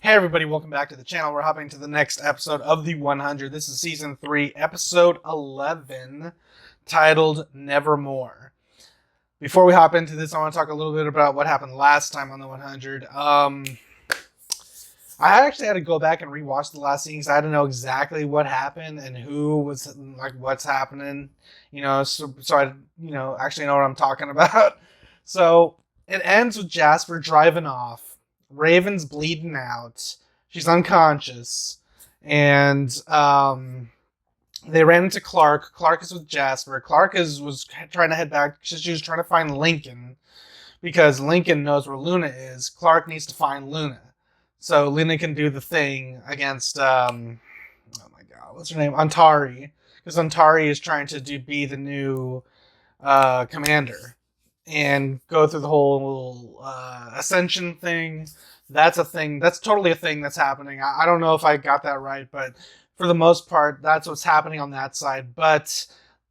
Hey everybody, welcome back to the channel. We're hopping to the next episode of the 100. This is season 3, episode 11, titled Nevermore. Before we hop into this, I want to talk a little bit about what happened last time on the 100. I actually had to go back and rewatch the last scene because I had to know exactly what happened and who was, like, what's happening, so I, actually know what I'm talking about. So it ends with Jasper driving off. Raven's bleeding out. She's unconscious. And they ran into Clark. Clark is with Jasper. Clark was trying to head back. She was trying to find Lincoln because Lincoln knows where Luna is. Clark needs to find Luna. So Luna can do the thing against, oh my god, what's her name? Antari. Because Antari is trying to be the new commander. And go through the whole ascension thing. That's a thing. That's totally a thing that's happening. I don't know if I got that right, but for the most part, that's what's happening on that side. But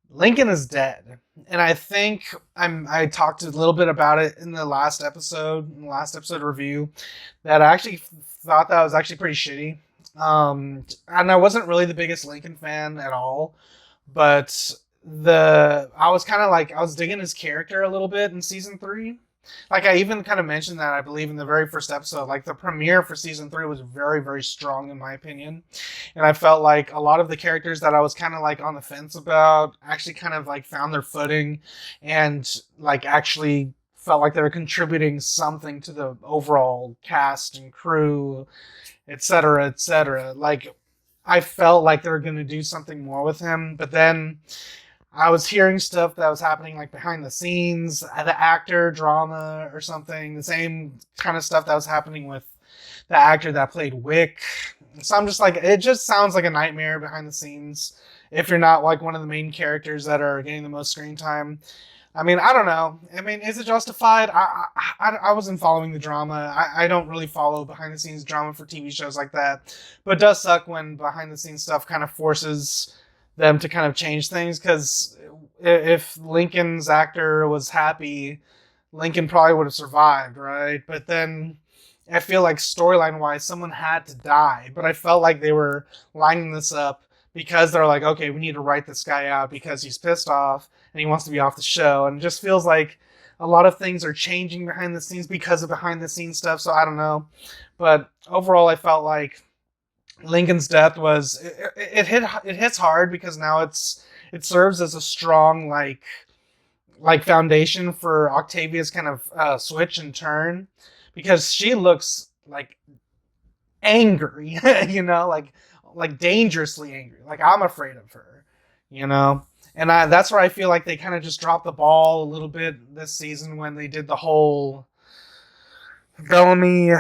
Lincoln is dead. And I think I talked a little bit about it in the last episode review, that I actually thought that was actually pretty shitty. And I wasn't really the biggest Lincoln fan at all, but I was digging his character a little bit in season 3. Like, I even kind of mentioned that, I believe, in the very first episode. Like, the premiere for season 3 was very, very strong, in my opinion. And I felt like a lot of the characters that I was kind of, like, on the fence about actually kind of, like, found their footing and, like, actually felt like they were contributing something to the overall cast and crew, etc., etc. Like, I felt like they were going to do something more with him, but then I was hearing stuff that was happening, like, behind the scenes, the actor drama or something, the same kind of stuff that was happening with the actor that played Wick. So I'm just like, it just sounds like a nightmare behind the scenes if you're not, like, one of the main characters that are getting the most screen time. I mean, I don't know. I mean, is it justified? I wasn't following the drama. I don't really follow behind-the-scenes drama for TV shows like that. But it does suck when behind-the-scenes stuff kind of forces them to kind of change things, because if Lincoln's actor was happy, Lincoln probably would have survived, right? But then I feel like storyline-wise, someone had to die. But I felt like they were lining this up because they're like, okay, we need to write this guy out because he's pissed off and he wants to be off the show. And it just feels like a lot of things are changing behind the scenes because of behind-the-scenes stuff, so I don't know. But overall, I felt like Lincoln's death was it hits hard because now it serves as a strong like foundation for Octavia's kind of switch and turn, because she looks like angry, like dangerously angry. Like, I'm afraid of her, and that's where I feel like they kind of just dropped the ball a little bit this season when they did the whole Bellamy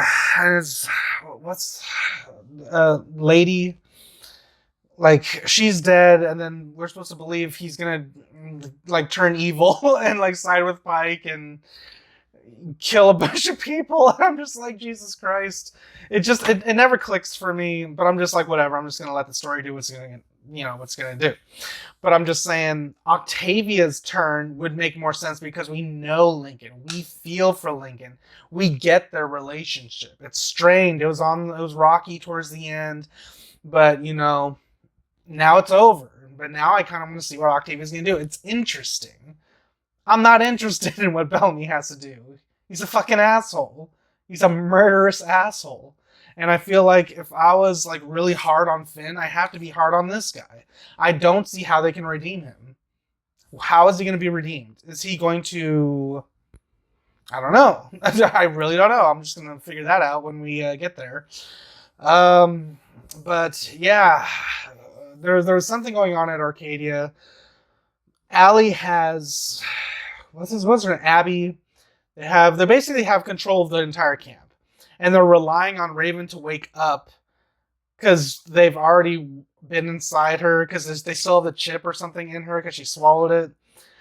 lady, like, she's dead, and then we're supposed to believe he's gonna, like, turn evil and, like, side with Pike and kill a bunch of people. I'm just like, Jesus Christ. It never clicks for me, but I'm just like, whatever. I'm just gonna let the story do what's gonna do. But I'm just saying, Octavia's turn would make more sense because we know Lincoln. We feel for Lincoln. We get their relationship. It's strained. It was rocky towards the end, but now it's over. But now I kind of want to see what Octavia's gonna do. It's interesting. I'm not interested in what Bellamy has to do. He's a fucking asshole. He's a murderous asshole. And I feel like if I was, like, really hard on Finn, I have to be hard on this guy. I don't see how they can redeem him. How is he going to be redeemed? Is he going to... I don't know. I really don't know. I'm just going to figure that out when we get there. But, yeah. There's something going on at Arcadia. Allie has... What's her name? Abby. They basically have control of the entire camp. And they're relying on Raven to wake up because they've already been inside her, because they still have the chip or something in her because she swallowed it.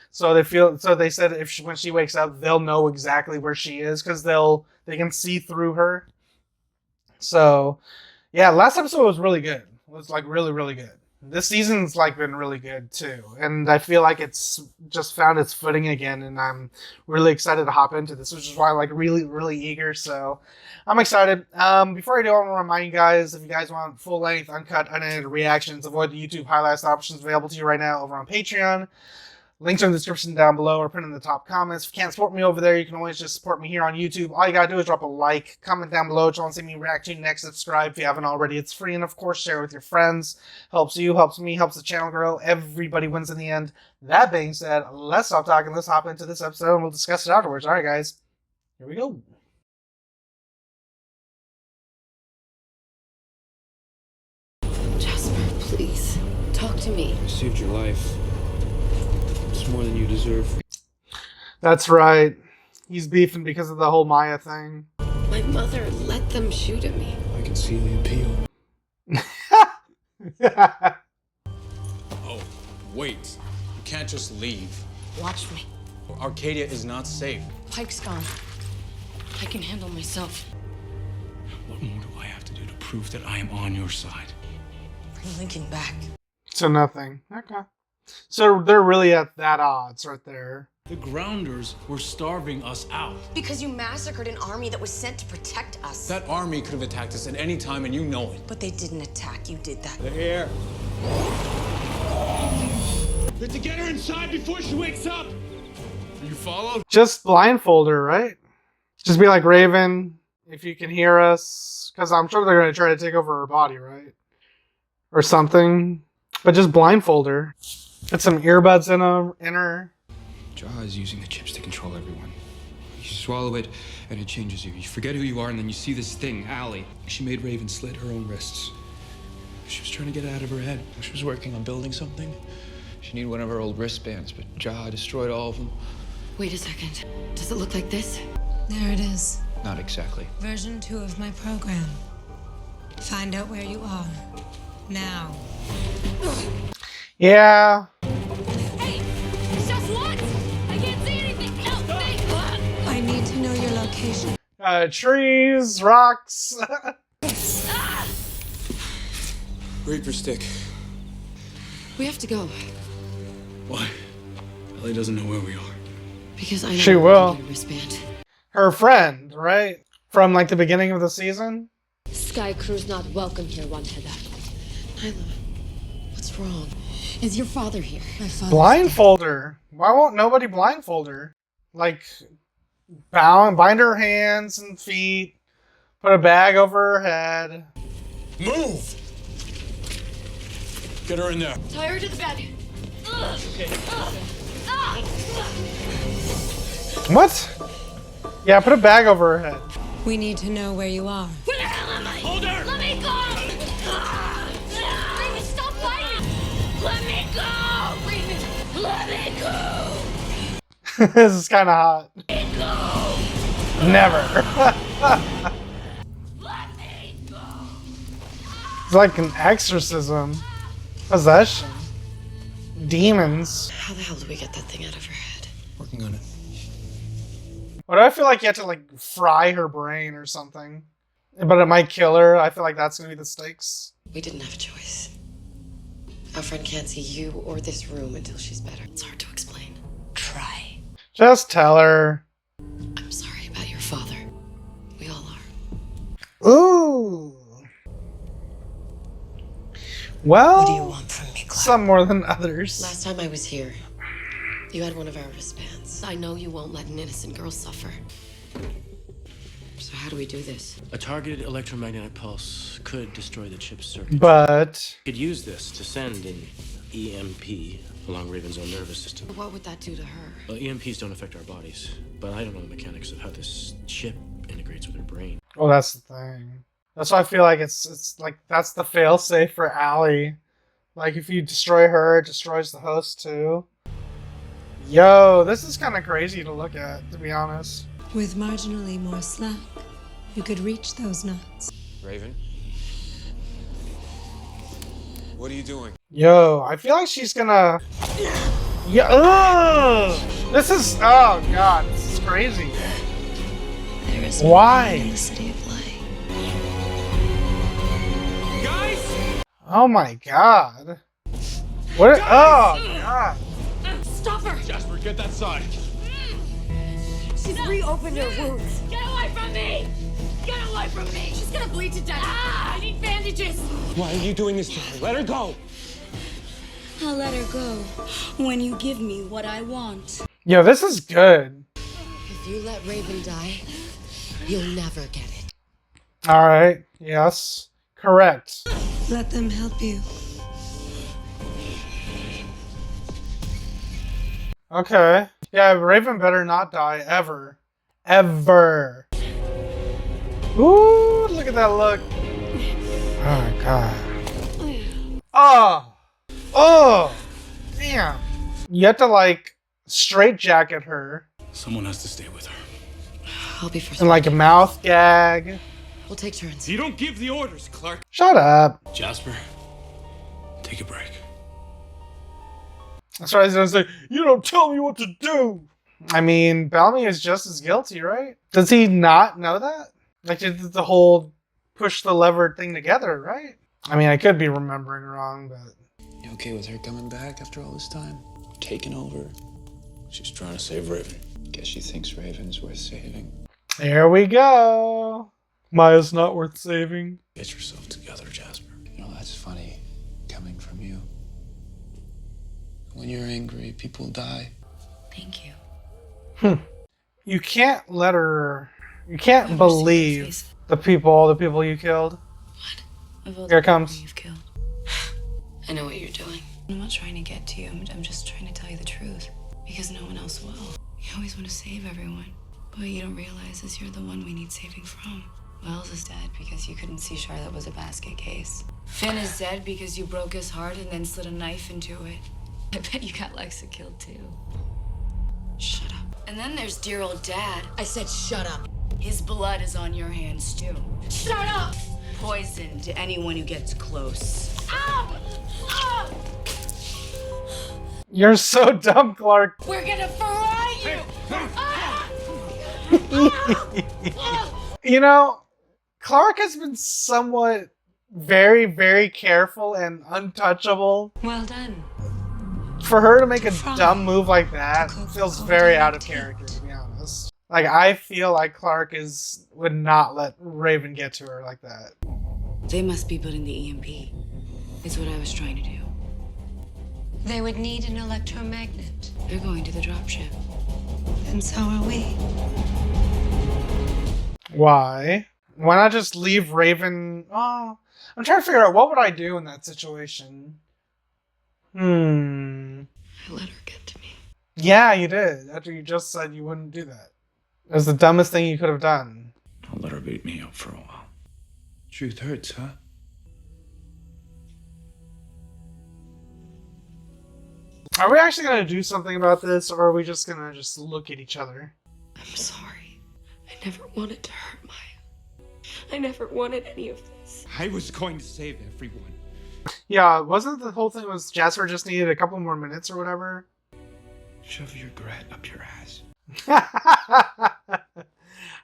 So they said when she wakes up, they'll know exactly where she is because they can see through her. So, yeah, last episode was really good. It was, like, really, really good. this season's like been really good too, and I feel like it's just found its footing again, and I'm really excited to hop into this, which is why I'm like really eager. So I'm excited. Before I do, I want to remind you guys, if you guys want full length, uncut, unedited reactions, avoid the YouTube highlights options available to you right now over on Patreon. Links are in the description down below or pinned in the top comments. If you can't support me over there, you can always just support me here on YouTube. All you gotta do is drop a like, comment down below what you want to see me react to next, subscribe if you haven't already. It's free, and of course, share with your friends. Helps you, helps me, helps the channel grow. Everybody wins in the end. That being said, let's stop talking. Let's hop into this episode, and we'll discuss it afterwards. All right, guys. Here we go. Jasper, please, talk to me. I saved your life. It's more than you deserve. That's right. He's beefing because of the whole Maya thing. My mother let them shoot at me. I can see the appeal. Oh, wait. You can't just leave. Watch me. Arcadia is not safe. Pike's gone. I can handle myself. What more do I have to do to prove that I am on your side? Bring Lincoln back. So nothing. Okay. So they're really at that odds right there. The Grounders were starving us out. Because you massacred an army that was sent to protect us. That army could have attacked us at any time, and you know it. But they didn't attack. You did that. They're here. We have to get her inside before she wakes up. You follow? Just blindfold her, right? Just be like, Raven, if you can hear us. Because I'm sure they're going to try to take over her body, right? Or something. But just blindfold her. Put some earbuds in her. Jaw is using the chips to control everyone. You swallow it, and it changes you. You forget who you are, and then you see this thing, Allie. She made Raven slit her own wrists. She was trying to get it out of her head. She was working on building something. She needed one of her old wristbands, but Jaw destroyed all of them. Wait a second. Does it look like this? There it is. Not exactly. Version 2 of my program. Find out where you are. Now. Yeah. Hey! Just what? I can't see anything! No! They... I need to know your location. Trees, rocks. Reaper stick. We have to go. Why? Ellie doesn't know where we are. Because I know She how to will. get a wristband. Her friend, right? From like the beginning of the season. Sky Crew's not welcome here, One Heather. Nyla, what's wrong? Is your father here? My father's Blindfold her. Why won't nobody blindfold her? Like, bind her hands and feet. Put a bag over her head. Move! Get her in there. Tie her to the bed. What? Yeah, put a bag over her head. dead. We need to know where you are. Where the hell am I? Hold her! Let me go! Raven, stop fighting! Let me go! Raven, let me go! This is kind of hot. Let me go! Never. Let me go! It's like an exorcism. Possession. Demons. How the hell do we get that thing out of her head? Working on it. Why do I feel like you have to like fry her brain or something? But it might kill her. I feel like that's gonna be the stakes. We didn't have a choice. Our friend can't see you or this room until she's better. It's hard to explain. Try. Just tell her. I'm sorry about your father. We all are. Ooh. Well, What do you want from me, Clara? some more than others. Last time I was here, you had one of our wristbands. I know you won't let an innocent girl suffer. So how do we do this? A targeted electromagnetic pulse could destroy the chip's circuit. But We could use this to send an EMP along Raven's own nervous system. What would that do to her? Well, EMPs don't affect our bodies, but I don't know the mechanics of how this chip integrates with her brain. well, that's the thing. That's why I feel like it's like that's the failsafe for Allie. Like if you destroy her, it destroys the host too. Yo, this is kind of crazy to look at, to be honest. With marginally more slack, you could reach those knots. Raven? What are you doing? Yo, I feel like she's gonna. Yeah. Ugh! This is. Oh god, this is crazy. There is Why? in the city of light. Guys! Oh my god. What? Oh, God. Stop her! Jasper, get that side. She's reopened her wounds. Get away from me! Get away from me! She's gonna bleed to death. I need bandages. Why are you doing this to her? Let her go. I'll let her go when you give me what I want. Yo, this is good. If you let Raven die, you'll never get it. All right. Yes. Correct. Let them help you. Okay. Yeah, Raven better not die ever. Ever. Ooh, look at that look. Oh, God. Oh. Oh. Damn. You have to, like, straitjacket her. Someone has to stay with her. I'll be first. And, like, a mouth gag. We'll take turns. You don't give the orders, Clark. Shut up. Jasper, take a break. That's why I was gonna say, you don't tell me what to do. I mean, Bellamy is just as guilty, right? Does he not know that? Like, did the whole push the lever thing together, right? I mean, I could be remembering wrong, but... You okay with her coming back after all this time? Taking over. She's trying to save Raven. Guess she thinks Raven's worth saving. There we go. Maya's not worth saving. Get yourself together, Jasper. You know, that's funny, coming from you. When you're angry, people die. Thank you. You can't let her... You can't believe all the people you killed. Here it comes. You've killed. I know what you're doing. I'm not trying to get to you. I'm just trying to tell you the truth. Because no one else will. You always want to save everyone. But what you don't realize is you're the one we need saving from. Wells is dead because you couldn't see Charlotte was a basket case. Finn is dead because you broke his heart and then slid a knife into it. I bet you got Lexa killed too. Shut up. And then there's dear old Dad. I said shut up. His blood is on your hands too. Shut up! Poison to anyone who gets close. Ow! Ow! You're so dumb, Clark. We're gonna fry you! Ah! You know, Clark has been somewhat very, very careful and untouchable. Well done. For her to make a dumb move like that feels very out of character, to be honest. Like, I feel like Clark would not let Raven get to her like that. They must be building the EMP. It's what I was trying to do. They would need an electromagnet. They're going to the dropship. And so are we. Why? Why not just leave Raven? Oh, I'm trying to figure out what would I do in that situation. I let her get to me. Yeah, you did. After you just said you wouldn't do that. It was the dumbest thing you could have done. I'll let her beat me up for a while. Truth hurts, huh? Are we actually going to do something about this, or are we just going to just look at each other? I'm sorry. I never wanted to hurt Maya. I never wanted any of this. I was going to save everyone. Yeah, wasn't the whole thing was Jasper just needed a couple more minutes or whatever? Shove your regret up your ass.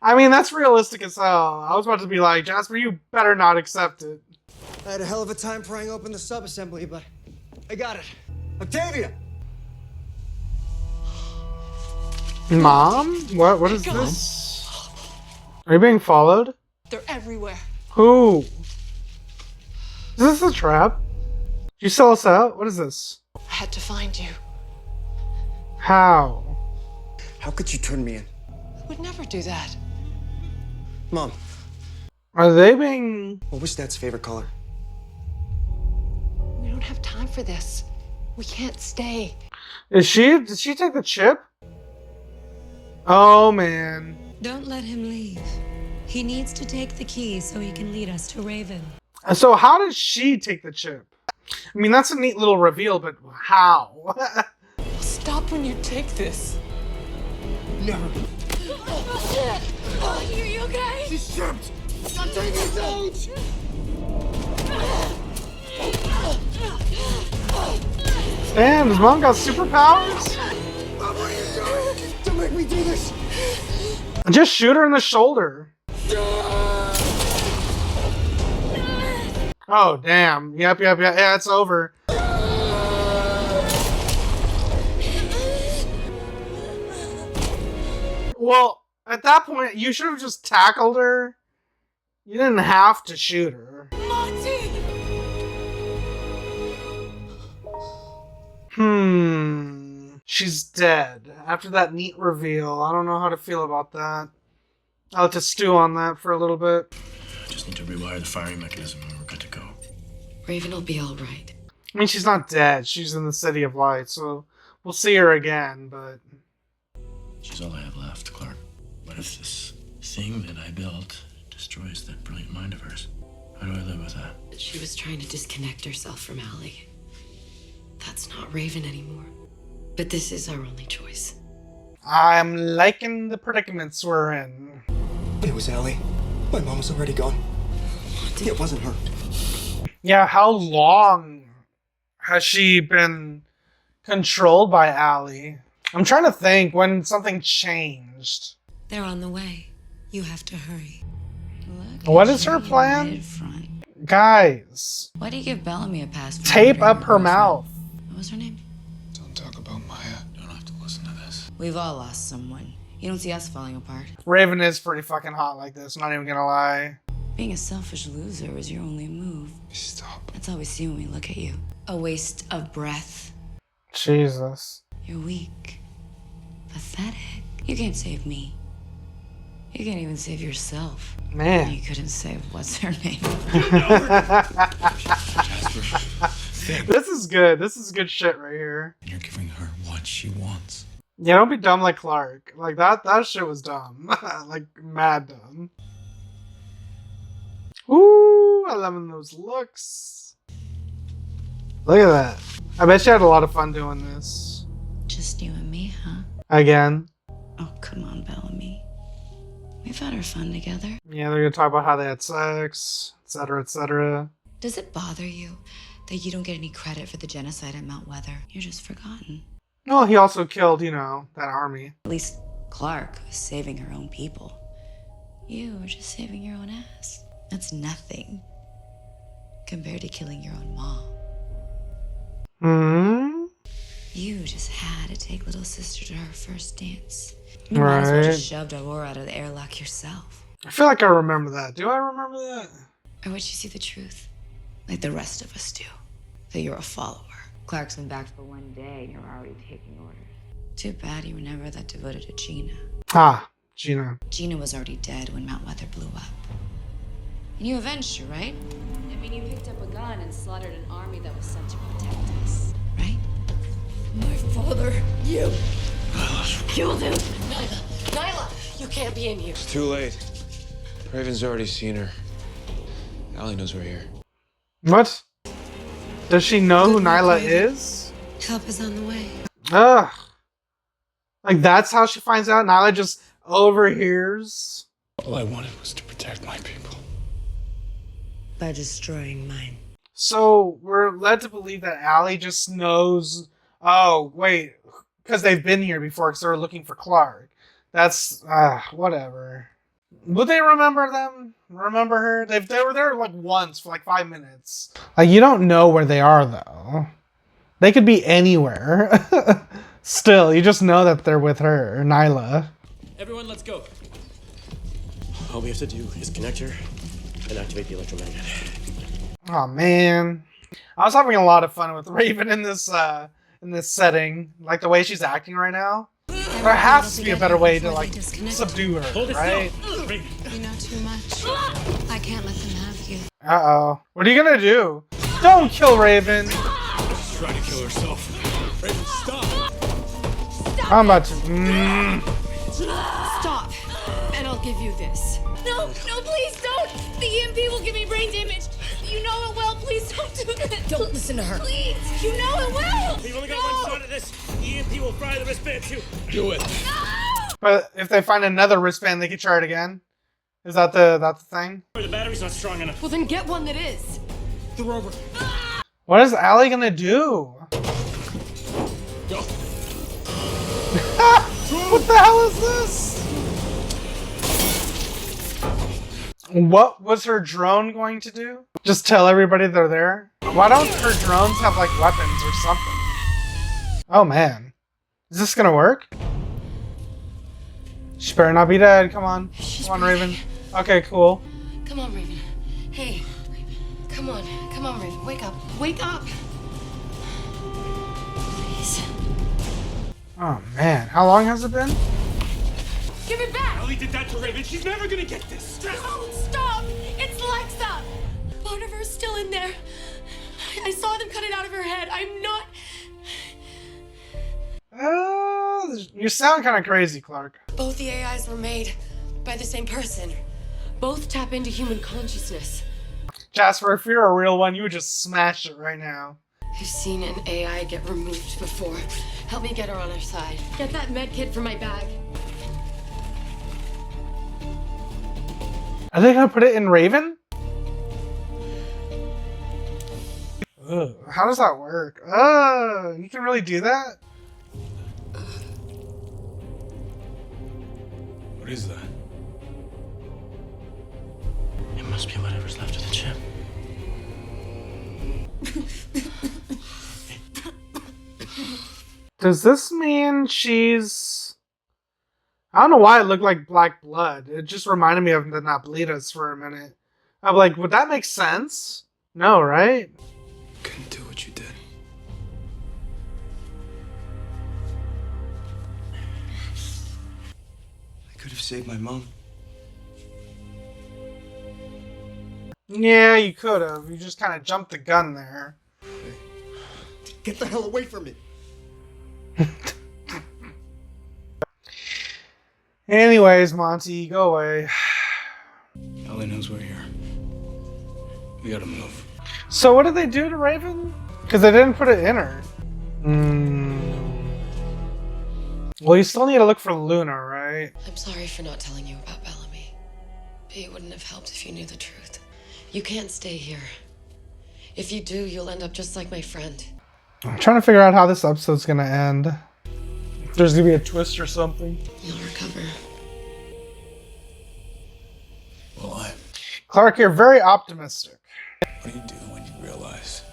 I mean, that's realistic as hell. I was about to be like, Jasper, you better not accept it. I had a hell of a time prying open the sub-assembly, but I got it. Octavia! Mom? What is this? Are you being followed? They're everywhere. Who? Is this a trap? Did you sell us out? What is this? I had to find you. How? How could you turn me in? I would never do that. Mom, Are they being... what was Dad's favorite color? We don't have time for this. We can't stay. Did she take the chip? Oh, man. Don't let him leave. He needs to take the key so he can lead us to Raven. So how did she take the chip? I mean, that's a neat little reveal, but how? I'll stop when you take this. No. Are you okay? She's chipped! Octavia, don't! Damn, his mom got superpowers? Mom, what are you doing? Don't make me do this! Just shoot her in the shoulder. Oh, damn. Yep. Yeah, it's over. Well, at that point, you should have just tackled her. You didn't have to shoot her. Monty! She's dead. After that neat reveal, I don't know how to feel about that. I'll have to stew on that for a little bit. Just need to rewire the firing mechanism and we're good to go. Raven will be all right. I mean, she's not dead. She's in the City of Light, so we'll see her again, but... She's all I have left, Clark. What if this thing that I built destroys that brilliant mind of hers? How do I live with that? She was trying to disconnect herself from Allie. That's not Raven anymore. But this is our only choice. I'm liking the predicaments we're in. It was Allie. My mom was already gone. It wasn't her. Yeah, how long has she been controlled by Allie? I'm trying to think when something changed. They're on the way. You have to hurry. What is her plan? Guys, Why do you give Bellamy a pass? For tape murdering up your her girlfriend? mouth. What was her name? Don't talk about Maya. Don't have to listen to this. We've all lost someone. You don't see us falling apart. Raven is pretty fucking hot like this, not even gonna lie. Being a selfish loser is your only move. Stop. That's all we see when we look at you. A waste of breath. Jesus. You're weak. Pathetic. You can't save me. You can't even save yourself. Man. You couldn't save what's her name. This is good. This is good shit right here. You're giving her what she wants. Yeah, don't be dumb like Clark. Like that shit was dumb. Like mad dumb. Ooh, I love those looks. Look at that. I bet you had a lot of fun doing this. Just you and me, huh? Again. Oh, come on, Bellamy. We've had our fun together. Yeah, they're gonna talk about how they had sex, etc., etc. Does it bother you that you don't get any credit for the genocide at Mount Weather? You're just forgotten. Well, he also killed, you know, that army. At least Clark was saving her own people. You were just saving your own ass. That's nothing compared to killing your own mom. Hmm. You just had to take little sister to her first dance. You might as well Right. just shoved Aurora out of the airlock yourself. I feel like I remember that. Do I remember that? Or would you see the truth? Like the rest of us do. That you're a follower. Clark's been back for one day and you're already taking orders. Too bad you were never that devoted to Gina. Ah, Gina. Gina was already dead when Mount Weather blew up. And you avenged her, right? I mean, you picked up a gun and slaughtered an army that was sent to protect us. Right? My father, you killed him. Nyla, you can't be in here. It's too late. Raven's already seen her. Allie knows we're here. What? Does she know who Nyla is? Help is on the way. Ugh. Like that's how she finds out? Nyla just overhears? All I wanted was to protect my people. By destroying mine. So we're led to believe that Allie just knows. Oh, wait. Because they've been here before because they were looking for Clark. That's, whatever. Would they remember them? Remember her? They were there like once for like 5 minutes. Like you don't know where they are though. They could be anywhere. Still, you just know that they're with her, Nyla. Everyone, let's go. All we have to do is connect her and activate the electromagnet. Oh man, I was having a lot of fun with Raven in this setting. Like the way she's acting right now. There has to be a better way to like subdue her, right? You know too much. I can't let them have you. Uh-oh. What are you gonna do? Don't kill Raven. She's trying to kill herself. Raven, stop! I'm about to. Stop, and I'll give you this. No, no, please don't. The EMP will give me brain damage. You know it will. Please don't do this. Don't listen to her. Please, you know it will. We've only got one shot at this. The EMP will fry the wristband too. Do it. But if they find another wristband, they can try it again. Is that the thing? The battery's not strong enough. Well, then get one that is. Throw over. What is Allie gonna do? Go. What the hell is this? What was her drone going to do? Just tell everybody they're there? Why don't her drones have like weapons or something? Oh man. Is this gonna work? She better not be dead. Come on. She's Come on, breathing. Raven. Okay, cool. Come on, Raven. Hey, come on. Come on, Raven. Wake up. Wake up. Please. Oh, man. How long has it been? Give it back! Ellie did that to Raven. She's never gonna get this. No, stop! It's Lexa! Part of her's still in there. I saw them cut it out of her head. I'm not... You sound kind of crazy, Clark. Both the AIs were made by the same person. Both tap into human consciousness. Jasper, if you're a real one, you would just smash it right now. I've seen an AI get removed before. Help me get her on our side. Get that med kit from my bag. Are they gonna put it in Raven? Ugh, how does that work? You can really do that? What is that? It must be whatever's left of the chip. Does this mean she's... I don't know why it looked like black blood. It just reminded me of the Napolitas for a minute. I'm like, would that make sense? No, right? Couldn't do what you did. I could have saved my mom. Yeah, you could have. You just kind of jumped the gun there. Get the hell away from me. Anyways, Monty, go away. Ellie knows we're here. We gotta move. So what did they do to Raven? Because they didn't put it in her. Well, you still need to look for Luna, right? I'm sorry for not telling you about Bellamy. But it wouldn't have helped if you knew the truth. You can't stay here. If you do, you'll end up just like my friend. I'm trying to figure out how this episode's gonna end. If there's gonna be a twist or something. You'll recover. Will I? Clark, you're very optimistic. What do you do when you realize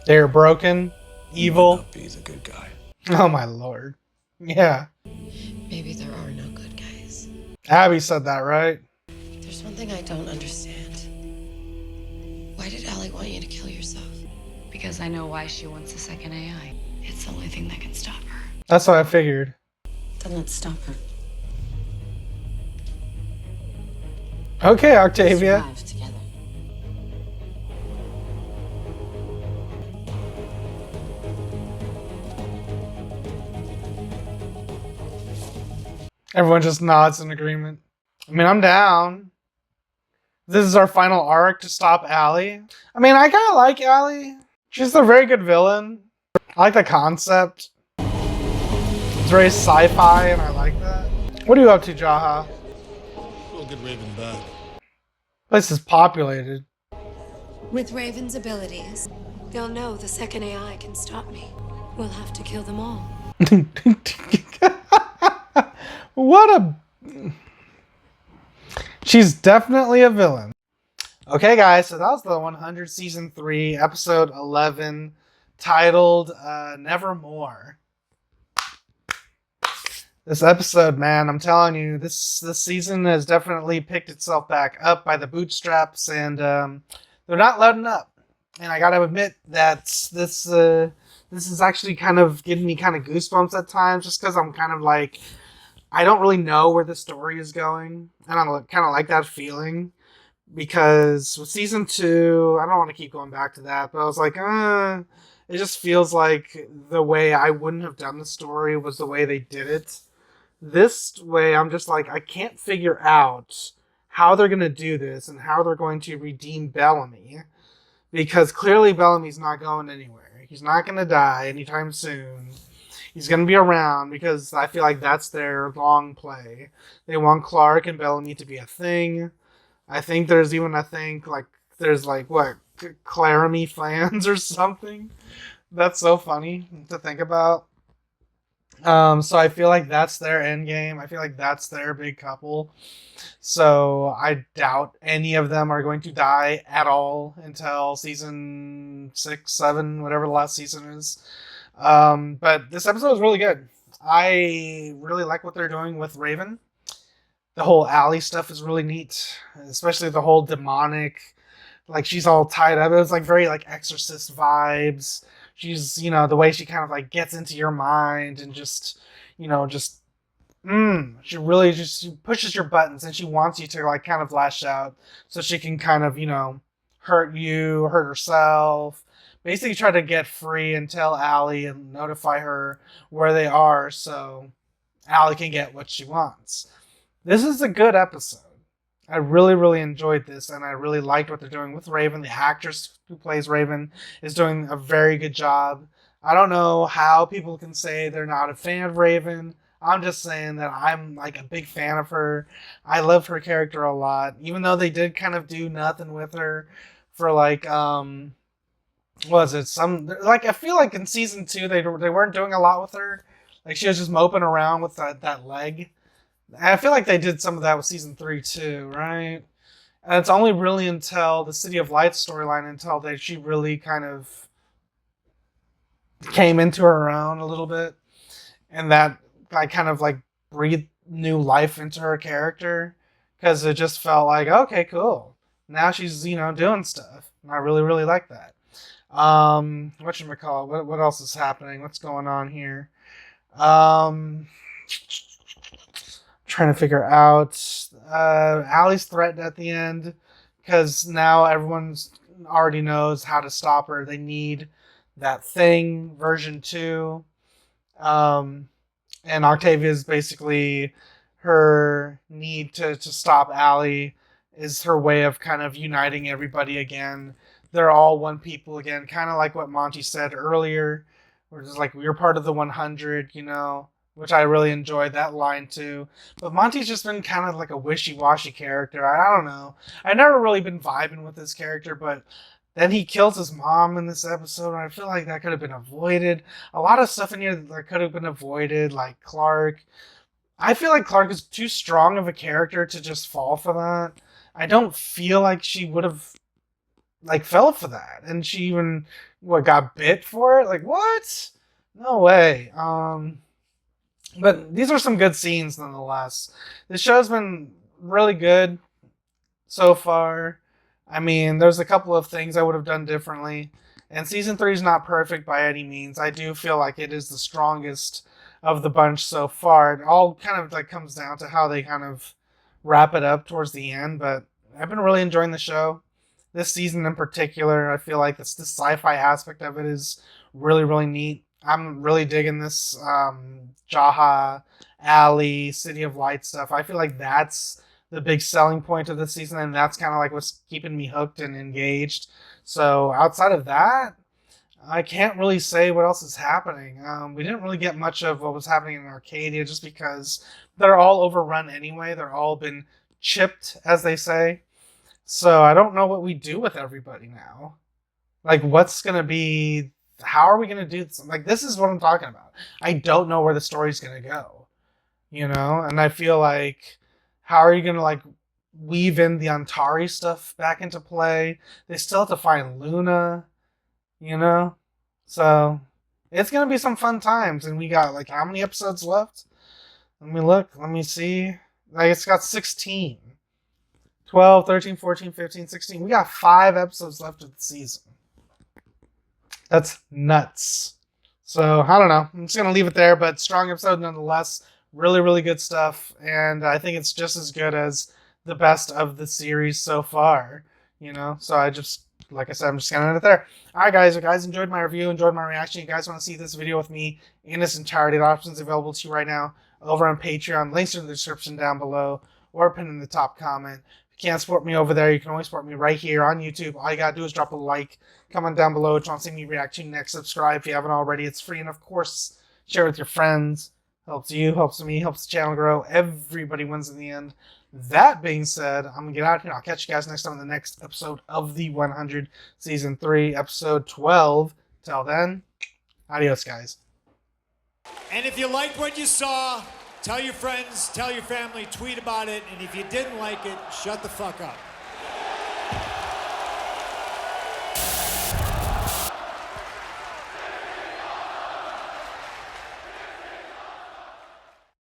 They're broken, you evil. might not be the good guy? Oh my lord. Yeah. Maybe there are no good guys. Abby said that, right? There's one thing I don't understand. Why did Allie want you to kill yourself? Because I know why she wants a second AI. It's the only thing that can stop her. That's what I figured. Then let's stop her. Okay, Octavia. Survive together. Everyone just nods in agreement. I mean, I'm down. This is our final arc to stop Allie. I mean, I kind of like Allie. She's a very good villain. I like the concept. It's very sci-fi, and I like that. What are you up to, Jaha? We'll get Raven back. Place is populated. With Raven's abilities, they'll know the second AI can stop me. We'll have to kill them all. What a... She's definitely a villain. Okay, guys, so that was the 100 Season 3, Episode 11, titled Nevermore. This episode, man, I'm telling you, this season has definitely picked itself back up by the bootstraps, and they're not letting up. And I gotta admit that this is actually kind of giving me kind of goosebumps at times, just because I'm kind of like, I don't really know where the story is going, and I kind of like that feeling, because with Season 2, I don't want to keep going back to that, but I was like, it just feels like the way I wouldn't have done the story was the way they did it. This way, I'm just like, I can't figure out how they're going to do this and how they're going to redeem Bellamy, because clearly Bellamy's not going anywhere. He's not going to die anytime soon. He's going to be around, because I feel like that's their long play. They want Clark and Bellamy to be a thing. I think there's even there's what, Claramy fans or something. That's so funny to think about. So I feel like that's their end game. I feel like that's their big couple. So I doubt any of them are going to die at all until season 6, 7, whatever the last season is. But this episode is really good. I really like what they're doing with Raven. the whole Allie stuff is really neat, especially the whole demonic, like she's all tied up. It was like very like Exorcist vibes. She's, you know, the way she kind of like gets into your mind and just, you know, just she really just she pushes your buttons and she wants you to like kind of lash out so she can kind of, you know, hurt you, hurt herself. Basically try to get free and tell Allie and notify her where they are so Allie can get what she wants. This is a good episode. I really, really enjoyed this, and I really liked what they're doing with Raven. The actress who plays Raven is doing a very good job. I don't know how people can say they're not a fan of Raven. I'm just saying that I'm like a big fan of her. I love her character a lot, even though they did kind of do nothing with her for like was it some like I feel like in season 2 they weren't doing a lot with her. Like she was just moping around with that leg. I feel like they did some of that with season 3 too, right? And it's only really until the City of Light storyline until she really kind of came into her own a little bit, and that I kind of like breathed new life into her character because it just felt like okay, cool. Now she's, you know, doing stuff, and I really, really like that. Whatchamacallit, what else is happening? What's going on here? Trying to figure out Allie's threatened at the end because now everyone's already knows how to stop her. They need that thing version 2. And Octavia's basically her need to stop Allie is her way of kind of uniting everybody again. They're all one people again, kind of like what Monty said earlier. We're just like, we're part of the 100, you know, which I really enjoyed that line too. But Monty's just been kind of like a wishy-washy character. I don't know. I've never really been vibing with this character, but then he kills his mom in this episode, and I feel like that could have been avoided. A lot of stuff in here that could have been avoided, like Clark. I feel like Clark is too strong of a character to just fall for that. I don't feel like she would have like fell for that, and she even got bit for it. Like what? No way. But these are some good scenes nonetheless. The show's been really good so far. I mean, there's a couple of things I would have done differently. And season 3 is not perfect by any means. I do feel like it is the strongest of the bunch so far. It all kind of like comes down to how they kind of wrap it up towards the end. But I've been really enjoying the show. This season in particular, I feel like the sci-fi aspect of it is really, really neat. I'm really digging this Jaha, Allie, City of Light stuff. I feel like that's the big selling point of the season, and that's kind of like what's keeping me hooked and engaged. So outside of that, I can't really say what else is happening. We didn't really get much of what was happening in Arcadia just because they're all overrun anyway. They're all been chipped, as they say. So I don't know what we do with everybody now. Like, what's going to be... How are we going to do this? Like, this is what I'm talking about. I don't know where the story's going to go. You know? And I feel like, how are you going to, like, weave in the Antari stuff back into play? They still have to find Luna. You know? So, it's going to be some fun times. And we got, like, how many episodes left? Let me look. Let me see. Like, it's got 16. 12, 13, 14, 15, 16. We got 5 episodes left of the season. That's nuts. So, I don't know. I'm just going to leave it there, but strong episode nonetheless. Really, really good stuff. And I think it's just as good as the best of the series so far. You know? So, like I said, I'm just going to end it there. Alright, guys. If you guys enjoyed my review, enjoyed my reaction, you guys want to see this video with me in its entirety, the options available to you right now over on Patreon. Links are in the description down below or pinned in the top comment. If you can't support me over there, you can always support me right here on YouTube. All you gotta do is drop a like, comment down below what you want to see me react to next, subscribe if you haven't already. It's free, and of course, share with your friends. Helps you, helps me, helps the channel grow. Everybody wins in the end. That being said, I'm gonna get out of here. I'll catch you guys next time on the next episode of the 100 Season 3, Episode 12. Till then, adios, guys. And if you liked what you saw, tell your friends, tell your family, tweet about it, and if you didn't like it, shut the fuck up.